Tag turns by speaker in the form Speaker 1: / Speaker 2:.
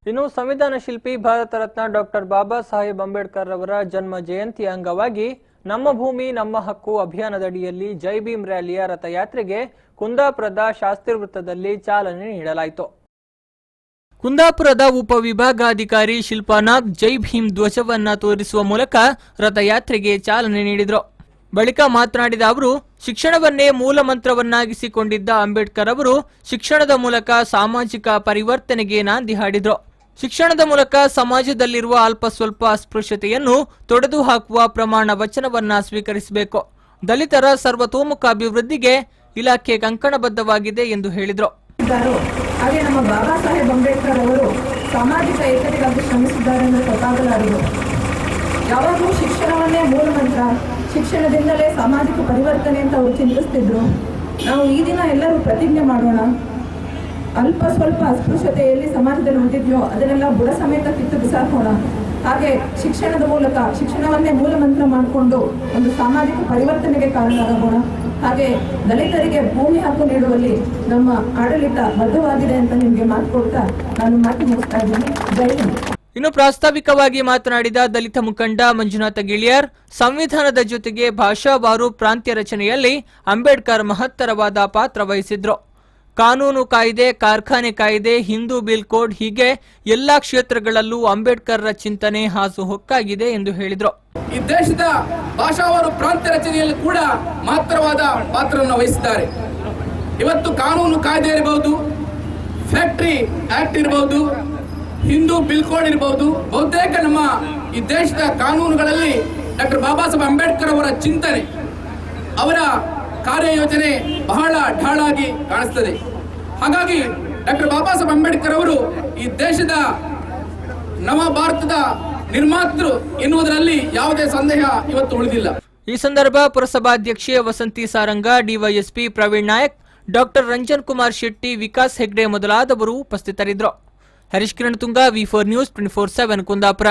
Speaker 1: ಇನ್ನು ಸಂವಿಧಾನ ಶಿಲ್ಪಿ ಭಾರತ ರತ್ನ ಡಾಕ್ಟರ್ ಬಾಬಾ ಸಾಹೇಬ್ ಅಂಬೇಡ್ಕರ್ ಅವರ ಜನ್ಮ ಜಯಂತಿ ಅಂಗವಾಗಿ ನಮ್ಮ ಭೂಮಿ ನಮ್ಮ ಹಕ್ಕು ಅಭಿಯಾನದಡಿಯಲ್ಲಿ ಜೈ ಭೀಮ್ ರ್ಯಾಲಿಯ ರಥಯಾತ್ರೆಗೆ ಕುಂದಾಪುರದ ಶಾಸ್ತ್ರಿ ವೃತ್ತದಲ್ಲಿ ಚಾಲನೆ ನೀಡಲಾಯಿತು. ಕುಂದಾಪುರದ ಉಪವಿಭಾಗಾಧಿಕಾರಿ ಶಿಲ್ಪಾನಾಥ್ ಜೈ ಭೀಮ್ ಧ್ವಜವನ್ನ ತೋರಿಸುವ ಮೂಲಕ ರಥಯಾತ್ರೆಗೆ ಚಾಲನೆ ನೀಡಿದರು. ಬಳಿಕ ಮಾತನಾಡಿದ ಅವರು, ಶಿಕ್ಷಣವನ್ನೇ ಮೂಲ ಮಂತ್ರವನ್ನಾಗಿಸಿಕೊಂಡಿದ್ದ ಅಂಬೇಡ್ಕರ್ ಅವರು ಶಿಕ್ಷಣದ ಮೂಲಕ ಸಾಮಾಜಿಕ ಪರಿವರ್ತನೆಗೆ ನಾಂದಿ ಹಾಡಿದರು. ಶಿಕ್ಷಣದ ಮೂಲಕ ಸಮಾಜದಲ್ಲಿರುವ ಅಲ್ಪ ಸ್ವಲ್ಪ ಅಸ್ಪೃಶ್ಯತೆಯನ್ನು ತೊಡೆದು ಹಾಕುವ ಪ್ರಮಾಣ ವಚನವನ್ನ ಸ್ವೀಕರಿಸಬೇಕು. ದಲಿತರ ಸರ್ವತೋಮುಖ ಅಭಿವೃದ್ಧಿಗೆ ಇಲಾಖೆ ಕಂಕಣಬದ್ಧವಾಗಿದೆ ಎಂದು ಹೇಳಿದರು.
Speaker 2: ಹಾಗೆ ನಮ್ಮ ಬಾಬಾ ಸಾಹೇಬ್ ಅಂಬೇಡ್ಕರ್ ಅವರು ಸಾಮಾಜಿಕ ಏಕತೆಗಾಗಿ ಶ್ರಮಿಸಿದ್ದಾರೆ ಎಂದು ಗೊತ್ತಾಗಲಾರದು. ಯಾವಾಗಲೂ ಶಿಕ್ಷಣವನ್ನೇ ಮೂಲ ಮಂತ್ರ, ಶಿಕ್ಷಣದಿಂದಲೇ ಸಾಮಾಜಿಕ ಪರಿವರ್ತನೆ ಅಂತ ಅವರು ಚಿಂತಿಸ್ತಿದ್ರು. ನಾವು ಈ ದಿನ ಎಲ್ಲರೂ ಪ್ರತಿಜ್ಞೆ ಮಾಡೋಣ, ಅಲ್ಪ ಸ್ವಲ್ಪ ಅಸ್ಪೃಶ್ಯತೆಯಲ್ಲಿ ಸಮಾಜದಲ್ಲಿ ಉಳಿದಿದ್ಯೋ ಅದನ್ನೆಲ್ಲ ಬುಡ ಸಮೇತ ಕಿತ್ತು ಬಿಸಾಕೋಣ. ಹಾಗೆ ಶಿಕ್ಷಣದ ಮೂಲಕ ಶಿಕ್ಷಣವನ್ನೇ ಮೂಲ ಮಂತ್ರ ಮಾಡಿಕೊಂಡು ಒಂದು ಸಾಮಾಜಿಕ ಪರಿವರ್ತನೆಗೆ ಕಾರಣರಾಗೋಣ. ಹಾಗೆ ದಲಿತರಿಗೆ ಭೂಮಿ ಹಕ್ಕು ನೀಡುವಲ್ಲಿ ನಮ್ಮ ಆಡಳಿತ ಬದ್ಧವಾಗಿದೆ ಅಂತ ನಿಮಗೆ ಮಾತು ಕೊಡ್ತಾ ನಾನು ಮಾತು ಮುಗಿಸ್ತಾ ಇದ್ದೀನಿ. ಜೈ ಹಿಂದ್.
Speaker 1: ಇನ್ನು ಪ್ರಾಸ್ತಾವಿಕವಾಗಿ ಮಾತನಾಡಿದ ದಲಿತ ಮುಖಂಡ ಮಂಜುನಾಥ ಗಿಳಿಯಾರ್, ಸಂವಿಧಾನದ ಜೊತೆಗೆ ಭಾಷಾವಾರು ಪ್ರಾಂತ್ಯ ರಚನೆಯಲ್ಲಿ ಅಂಬೇಡ್ಕರ್ ಮಹತ್ತರವಾದ ಪಾತ್ರ ವಹಿಸಿದ್ರು. ಕಾನೂನು ಕಾಯ್ದೆ, ಕಾರ್ಖಾನೆ ಕಾಯ್ದೆ, ಹಿಂದೂ ಬಿಲ್ ಕೋಡ್ ಹೀಗೆ ಎಲ್ಲಾ ಕ್ಷೇತ್ರಗಳಲ್ಲೂ ಅಂಬೇಡ್ಕರ್ ಚಿಂತನೆ ಹಾಸುಹೊಕ್ಕಾಗಿದೆ ಎಂದು ಹೇಳಿದರು.
Speaker 3: ಈ ದೇಶದ ಭಾಷಾವಾರು ಪ್ರಾಂತ್ಯ ರಚನೆಯಲ್ಲಿ ಕೂಡ ಮಹತ್ತರವಾದ ಪಾತ್ರವನ್ನು ವಹಿಸಿದ್ದಾರೆ. ಇವತ್ತು ಕಾನೂನು ಕಾಯ್ದೆ ಇರಬಹುದು, ಫ್ಯಾಕ್ಟರಿ ಆಕ್ಟ್ ಇರಬಹುದು, ಹಿಂದೂ ಬಿಲ್ ಕೋಡ್ ಇರಬಹುದು, ಬಹುತೇಕ ನಮ್ಮ ಈ ದೇಶದ ಕಾನೂನುಗಳಲ್ಲಿ ಡಾಕ್ಟರ್ ಬಾಬಾ ಸಾಹೇಬ್ ಅಂಬೇಡ್ಕರ್ ಅವರ ಚಿಂತನೆ, ಅವರ ಕಾರ್ಯಯೋಜನೆ ಬಹಳ ಢಾಳಾಗಿ ಕಾಣಿಸ್ತದೆ. ಹಾಗಾಗಿ ಡಾಕ್ಟರ್ ಬಾಬಾ ಸಾಹೇಬ್ ಅಂಬೇಡ್ಕರ್ ಅವರು ಈ ದೇಶದ ನವ ಭಾರತದ ನಿರ್ಮಾತೃ ಎನ್ನುವುದರಲ್ಲಿ ಯಾವುದೇ ಸಂದೇಹ ಇವತ್ತು ಉಳಿದಿಲ್ಲ.
Speaker 1: ಈ ಸಂದರ್ಭ ಪುರಸಭಾಧ್ಯಕ್ಷೆ ವಸಂತಿ ಸಾರಂಗ, ಡಿವೈಎಸ್ಪಿ ಪ್ರವೀಣ್ ನಾಯಕ್, ಡಾಕ್ಟರ್ ರಂಜನ್ ಕುಮಾರ್ ಶೆಟ್ಟಿ, ವಿಕಾಸ್ ಹೆಗ್ಡೆ ಮೊದಲಾದವರು ಉಪಸ್ಥಿತರಿದ್ದರು. ಹರೀಶ್ ಕಿರಣ್ ತುಂಗ, ವಿ4 ನ್ಯೂಸ್ 24/7 ಕುಂದಾಪುರ.